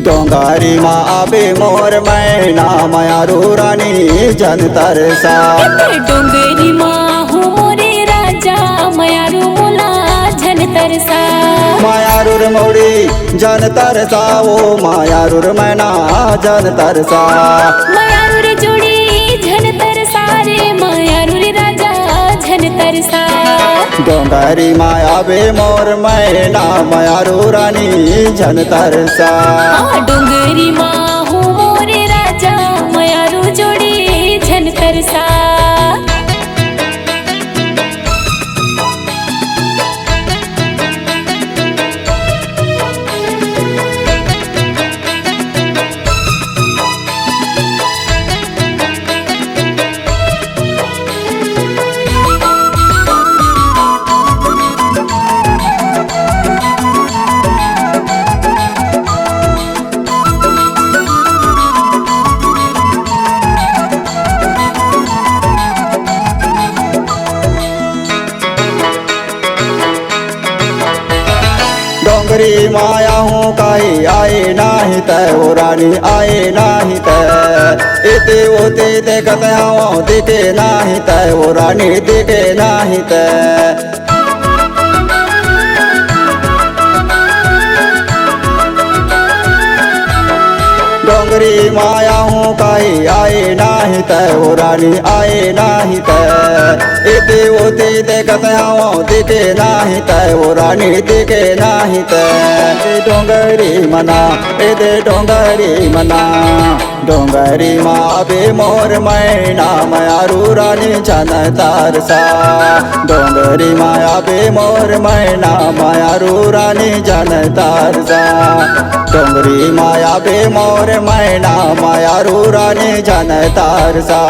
डोंगारी माँ आबे मोर मैना मायारू रानी जन तरसा। डोंगरी माँ हूँ मोरे राजा मायारू मोला जन तरसा। मायारूर मोड़ी जन तरसा वो मायारूर मैना जन तरसा। मायारूर जोड़ी जन तरसा रे मायारूर राजा जन तरसा। डोंगारी माँ आबे मोर मैना मायारू रानी जन तरसा। डोंगरी माँ हूँ मोरे राजा मायारू जोड़ी जन तरसा। डोंगरी माया हूँ काई आए नाही तय वो रानी आए नाही तय। इते ओते देखत हूँ दिखे नाही तय वो रानी दिखे नाही तय। डोंगरी माया हूँ काई आए नाही तय वो रानी आए नाही तय। इते ओते देखत हूँ दिखे नाही तय वो रानी दिखे नाही तय। डोंगरी मना इते डोंगरी मना डोंगरी माँ बे मोर मैना मायारू रानी जन तरसा। डोंगरी माया बे मोर मैना मायारू रानी जन तरसा। डोंगरी माया बे मोर मैना मायारू रानी जन तरसा।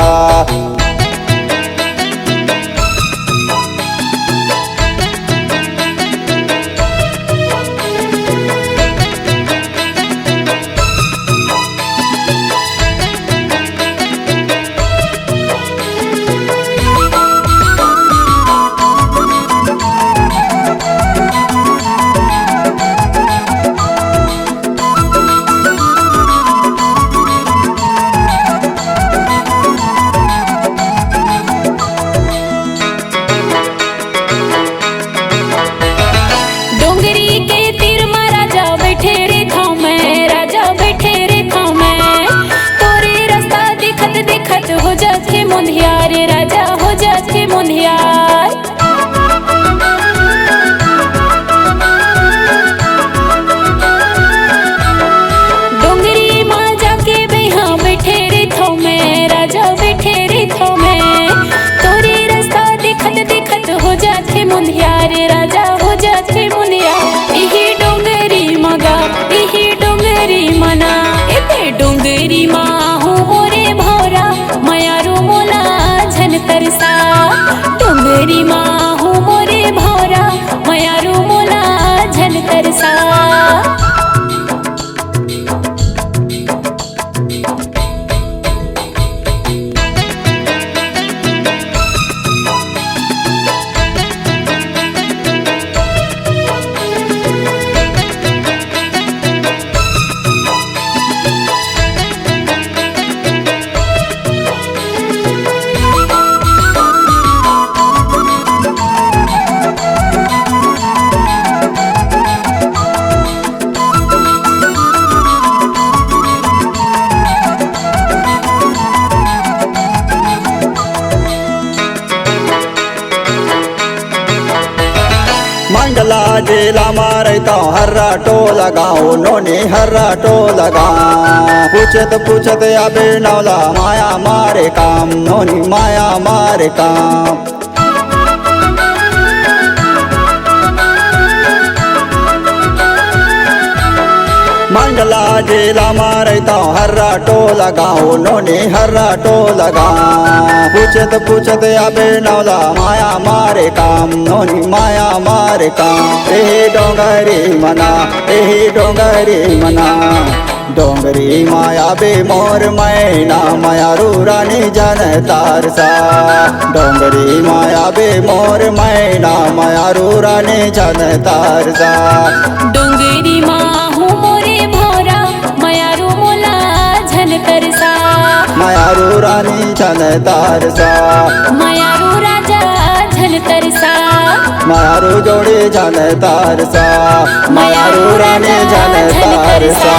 हो जाथे मुंधियार राजा हो जाथे मुंधियार। डोंगरी माँ जाके बेहा बैठे रे थो में राजा बैठे रे थो में। तोरे रास्ता देखत देखत हो जाथे मुंधियार राजा हो जाथे मुंधियार। यही डोंगरी मगा यही डोंगरी मना इते डोंगरी माँ हूँ मोरे भौरा मायारू मोला जन तरसा। डोंगरी माँ हूँ मोरे भौरा मायारू मोला जन तरसा। जेला मारे तो हर्रा टो लगाओ नोनी हर्रा टो लगा पूछत अबे नौला माया मारे काम नोनी माया मारे काम मंडला जेला मारे तो हर्रा टो लगाओ नोनी हर्रा टो लगा पूछत अबे नौला माया मारे काम नोनी माया मारे काम एही डोंगरी मना एही डोंगरी मना डोंगरी माया बे मोर मैना मायारू रानी जन तारसा डोंगरी माया बे मोर मैना मायारू रानी जन तारसा डोंगरी माहू मोरे भोरा मायारू मोला झन तरसा मायारू रानी जन तारसा मायारू राजा झन तरसा मायारू जोड़ी जन तारसा मायारू रानी जन तारसा